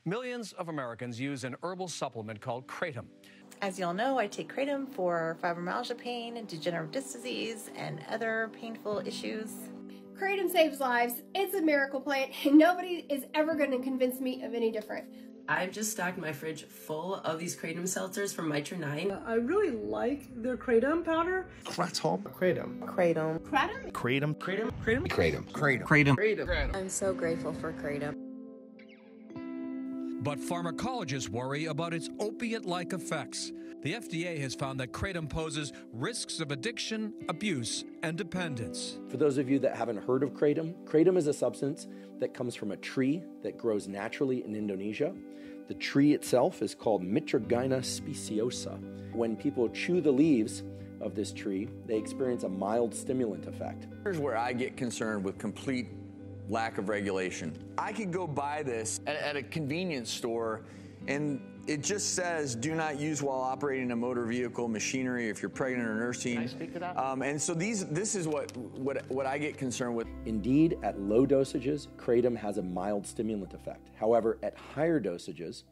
Millions of Americans use an herbal supplement called Kratom. As you all know, I take Kratom for fibromyalgia pain and degenerative disc disease and other painful issues. Kratom saves lives. It's a miracle plant, and nobody is ever going to convince me of any different. I've just stocked my fridge full of these Kratom seltzers from Mitra 9. I really like their Kratom powder. Kratom. Kratom. Kratom. Kratom? Kratom. Kratom? Kratom. Kratom. Kratom. Kratom. Kratom. I'm so grateful for Kratom. But pharmacologists worry about its opiate-like effects. The FDA has found that Kratom poses risks of addiction, abuse, and dependence. For those of you that haven't heard of Kratom, Kratom is a substance that comes from a tree that grows naturally in Indonesia. The tree itself is called Mitragyna speciosa. When people chew the leaves of this tree, they experience a mild stimulant effect. Here's where I get concerned with complete lack of regulation. I could go buy this at a convenience store and it just says do not use while operating a motor vehicle, machinery, if you're pregnant or nursing. Can I speak to that? And so this is what I get concerned with. Indeed, at low dosages, Kratom has a mild stimulant effect. However, at higher dosages,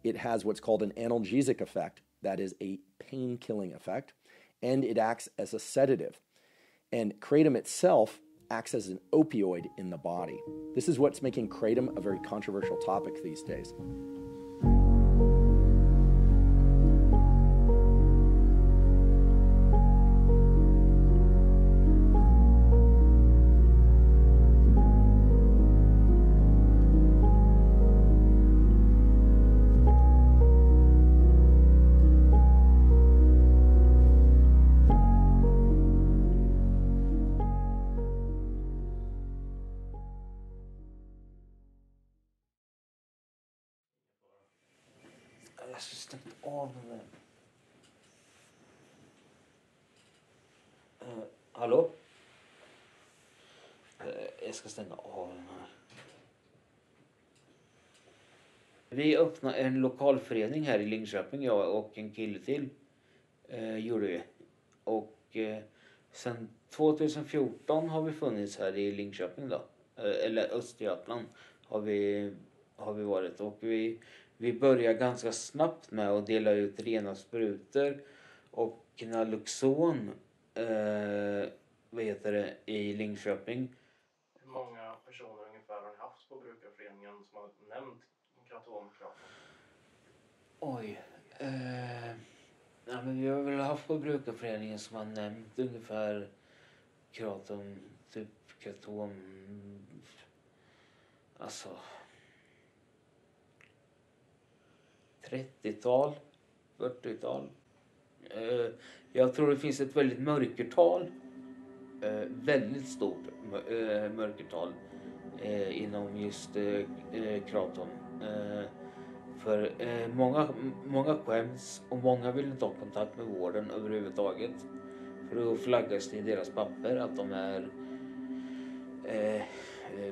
it has what's called an analgesic effect, that is a pain-killing effect, and it acts as a sedative. And Kratom itself acts as an opioid in the body. This is what's making Kratom a very controversial topic these days. Jag ska stänga av den där. Hallå? Jag ska stänga av den här. Vi öppnade en lokalförening här i Linköping, jag och en kille till gjorde vi. Och sen 2014 har vi funnits här i Linköping då. Eller Östergötland har vi varit. Och vi börjar ganska snabbt med att dela ut rena sprutor och Naloxon i Linköping. Hur många personer ungefär har ni haft på brukarföreningen som har nämnt Kratom? Oj. Men vi har väl haft på brukarföreningen som har nämnt ungefär Kratom, typ Kratom. Alltså 30-tal, 40-tal. Jag tror det finns ett väldigt mörkertal. Väldigt stort mörkertal inom just Kratom. För många skäms och många vill inte ha kontakt med vården överhuvudtaget. För då flaggas det i deras papper att de är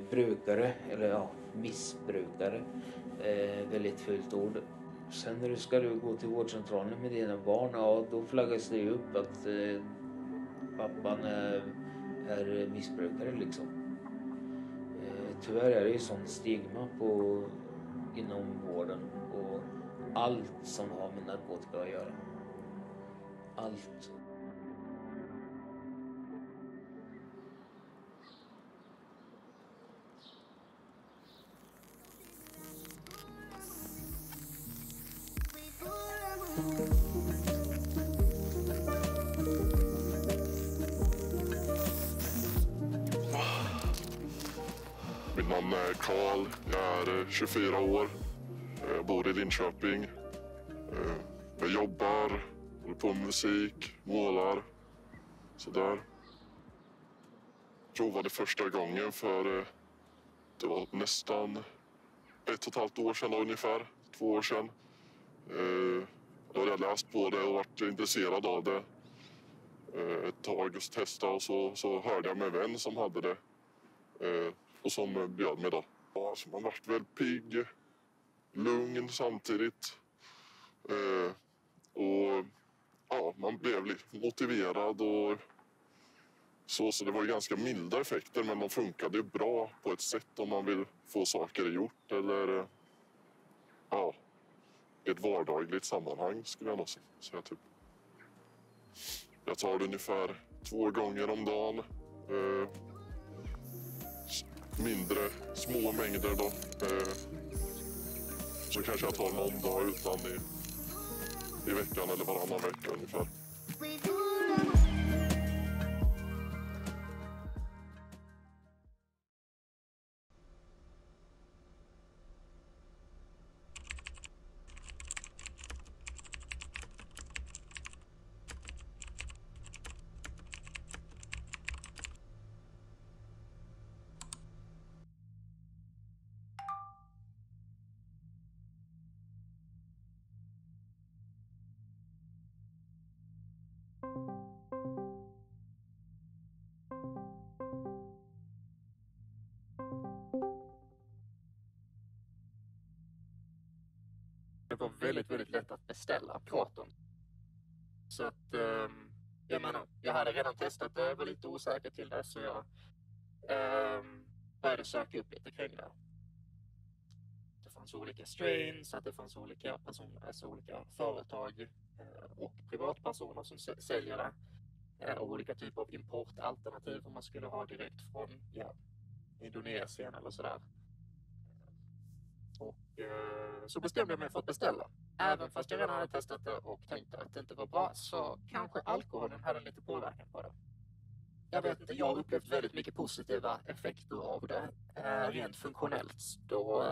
brukare eller missbrukare. Väldigt fult ord. Sen när du gå till vårdcentralen med dina barn, då flaggas det upp att pappan är missbrukare liksom. Tyvärr är det ju sån stigma inom vården och allt som har med narkotika att göra. Allt. Mitt namn är Karl, jag är 24 år, jag bor i Linköping. Jag jobbar, håller på med musik, målar, sådär. Provade första gången för det var nästan 1,5 år sedan ungefär, 2 år sedan. Då hade jag läst på det och varit intresserad av det ett tag och testa och så hörde jag med en vän som hade det och som bjöd mig då. Alltså man vart väl pigg, lugn samtidigt och ja, man blev lite motiverad och så det var ju ganska milda effekter men de funkade ju bra på ett sätt om man vill få saker gjort eller ett vardagligt sammanhang skulle jag nog säga typ. Jag tar det ungefär 2 gånger om dagen. Mindre, små mängder då. Så kanske jag tar någon dag utan i veckan eller varannan vecka ungefär. Det var väldigt lätt att beställa Kratom. Så att, jag menar, jag hade redan testat det, var lite osäker till det, så jag började söka upp lite kring det. Det fanns olika strains, att det fanns olika personer, alltså olika företag och privatpersoner som säljer det. Och olika typer av importalternativ om man skulle ha direkt från Indonesien eller sådär. Och så bestämde jag mig för att beställa. Även fast jag redan hade testat det och tänkte att det inte var bra, så kanske alkoholen hade lite påverkan på det. Jag vet inte, jag har upplevt väldigt mycket positiva effekter av det rent funktionellt. Då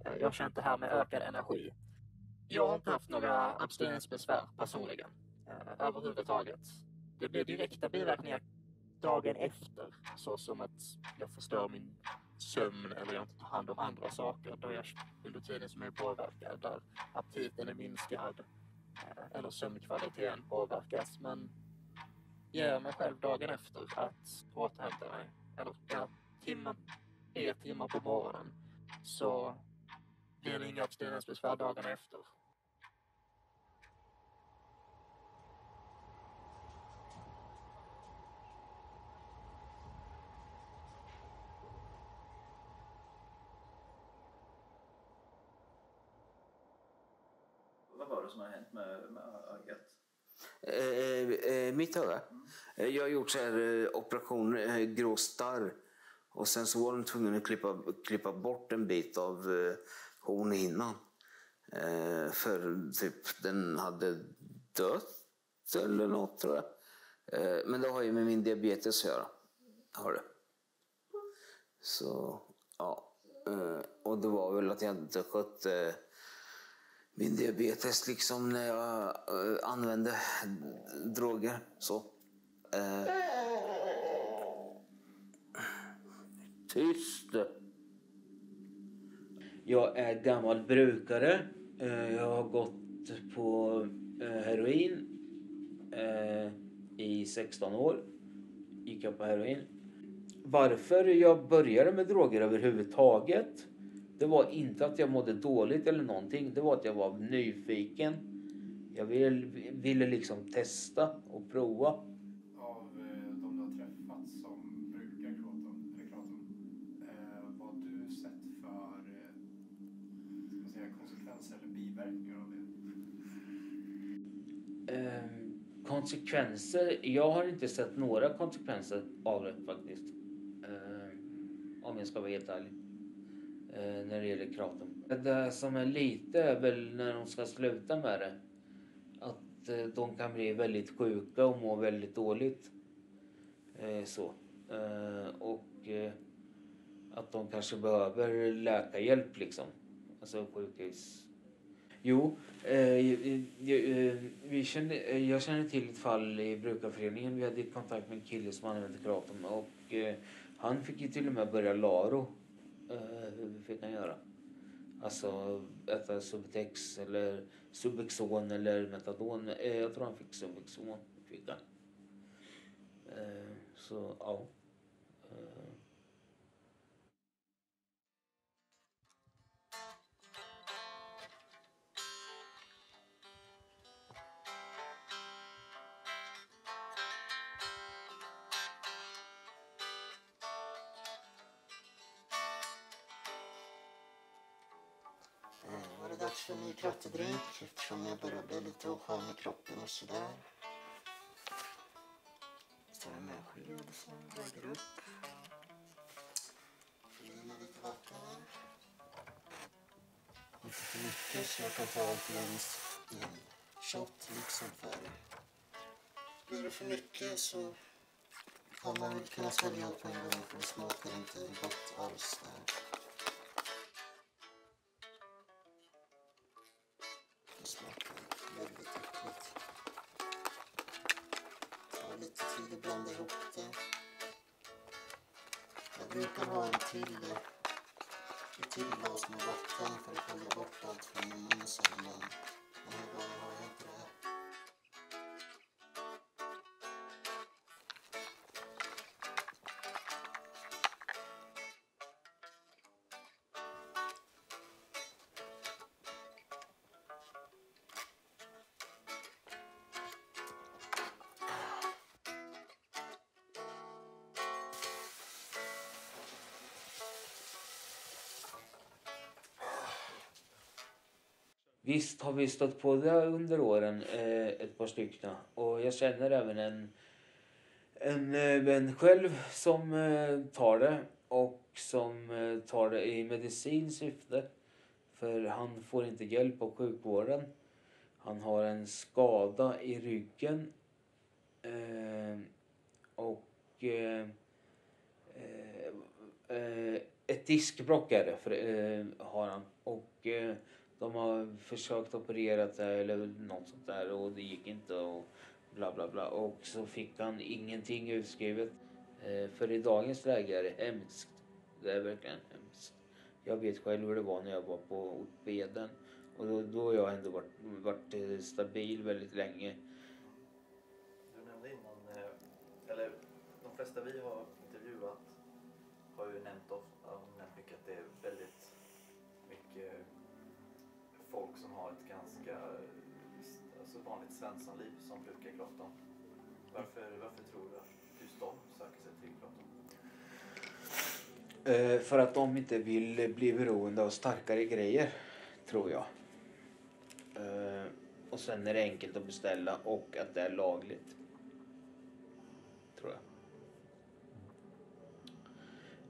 jag har känt det här med ökad energi. Jag har inte haft några abstinensbesvär personligen överhuvudtaget. Det blir direkta biverkningar dagen efter, så som att jag förstör min sömn eller jag inte tar hand om andra saker då jag under tiden som jag är påverkad, där aptiten är minskad eller sömnkvaliteten påverkas, men ger mig själv dagen efter att återhämta mig, eller 3 timmar på morgonen, så blir det inga abstinensbesvär dagen efter. Vad var det som har hänt med ögat? Mitt öga? Jag har gjort så här operation grå starr. Och sen så var de tvungna att klippa bort en bit av hornhinnan. För typ den hade dött eller något, tror jag. Men det har ju med min diabetes att göra. Har det. Så, ja. Och det var väl att jag inte skött min diabetes liksom när jag använde droger. Så. Tyst. Jag är gammal brukare. Jag har gått på heroin i 16 år. Gick jag på heroin. Varför jag började med droger överhuvudtaget, det var inte att jag mådde dåligt eller någonting. Det var att jag var nyfiken. Jag ville liksom testa och prova. Av de du har träffat som brukar Kratom, vad har du sett för konsekvenser eller biverkningar av det? Konsekvenser? Jag har inte sett några konsekvenser av det faktiskt. Om jag ska vara helt ärlig. När det gäller Kratom. Det som är lite är väl när de ska sluta med det. Att de kan bli väldigt sjuka och må väldigt dåligt. Och att de kanske behöver läkarhjälp liksom. Alltså sjukhus. Jo, jag känner till ett fall i brukarföreningen. Vi hade kontakt med en kille som använde Kratom. Och han fick ju till och med börja Laro. Hur fick han göra? Alltså äta Subutex eller Subuxon eller Metadon. Jag tror han fick Subuxon. Fick han. Så ja. dags för en ny kraftdrink eftersom jag börjar bli lite oskön i kroppen och sådär. Så är jag med sked som väger upp. Fyller i med lite vatten här. Inte för mycket så jag kan ta allt i en shot liksom för. Blir det för mycket så kan man väl kunna svälja allt på en gång för det smakar inte gott alls där. Det smakar väldigt äckligt. Ta lite tid att blanda ihop det. Jag brukar ha ett till glas med vatten för att skölja bort allt från munnen sen, men den här gången har jag inte det här. Visst har vi stött på det under åren, ett par stycken. Och jag känner även en vän själv som tar det. Och som tar det i medicinsyfte. För han får inte hjälp av sjukvården. Han har en skada i ryggen. Ett diskbråck är det, har han. Och de har försökt operera det eller något sånt där och det gick inte och bla bla bla. Och så fick han ingenting utskrivet. För i dagens läge är det hemskt. Det är verkligen hemskt. Jag vet själv hur det var när jag var på ortopeden. Och då har jag ändå varit stabil väldigt länge. Du nämnde innan, eller de flesta vi har intervjuat har ju nämnt mycket att det är väldigt mycket folk som har ett ganska vanligt svenssonliv som brukar kratom. Varför tror du att just de söker sig till kratom? För att de inte vill bli beroende av starkare grejer, tror jag. Och sen är det enkelt att beställa och att det är lagligt. Tror jag.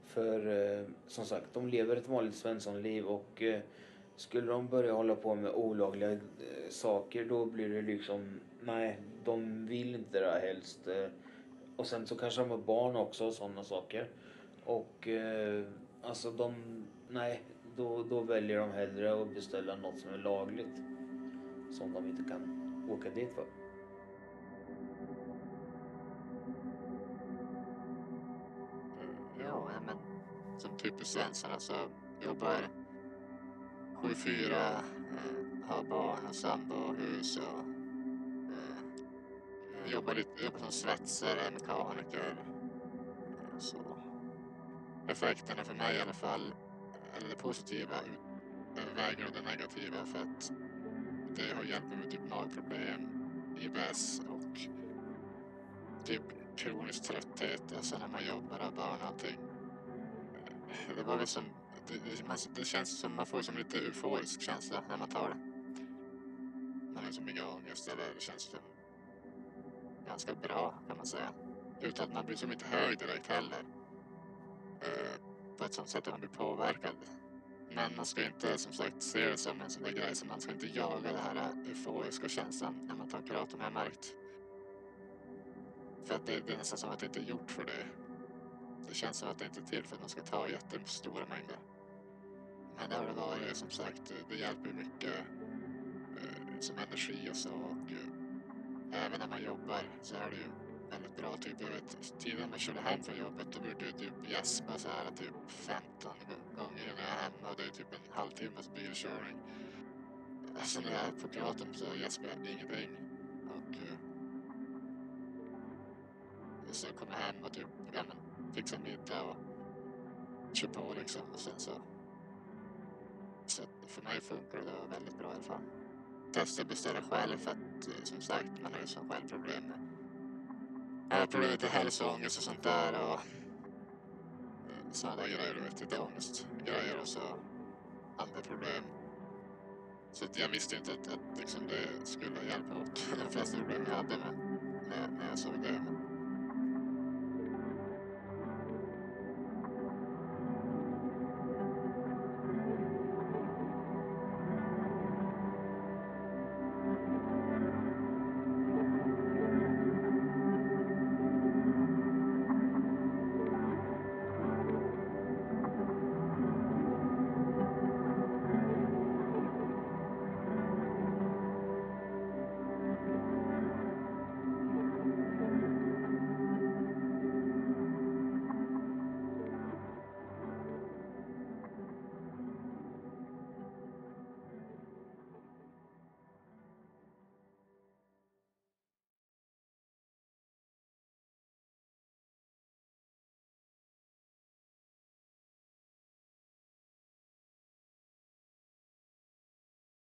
För som sagt, de lever ett vanligt svenssonliv och skulle de börja hålla på med olagliga saker, då blir det liksom, nej, de vill inte det helst. Och sen så kanske de har barn också och sådana saker. Och alltså då väljer de hellre att beställa något som är lagligt. Som de inte kan åka dit för. Ja, men som typiskt svensson, alltså jobbar 7-4, har barn och sambo och hus och jobbar som svetsare, mekaniker. Så effekterna för mig i alla fall, eller det positiva överväger det negativa, för att det har hjälpt mig med typ magproblem, IBS och typ kronisk trötthet, alltså när man jobbar och barn och allting. Det var väl som det känns som man får som lite euforisk känsla när man tar det. Man har så mycket ångest, eller det känns som ganska bra, kan man säga. Utan att man blir så mycket hög direkt heller. På ett sånt sätt att man blir påverkad. Men man ska inte, som sagt, se det som en sån där grej, som man ska inte jaga det här euforiska känslan när man tar kratom, har jag märkt. För att det är nästan som att det inte är gjort för det. Det känns som att det inte är till för att man ska ta jättestora mängder. Men det har det varit, som sagt, det hjälper mycket som energi och så. Och även när man jobbar så är det ju väldigt bra. Typ, jag vet, tidigare man körde hem från jobbet, då brukade jag typ gäspa så här typ 15 gånger när jag är hemma. Och det är typ en halvtimmes bilkörning. Alltså när jag är på kratom så gäspar jag ingenting. Och så kommer jag hem och typ fixa middag och kör på liksom. Och sen så för mig funkar det väldigt bra i alla fall. Testa beställa själv för att, som sagt, man har ju som självproblem. Jag har problem med hälsoångest och sånt där och sådana grejer, du vet, lite ångestgrejer och så andra problem. Så att jag visste inte att liksom det skulle hjälpa åt de flesta problem jag hade när jag såg det.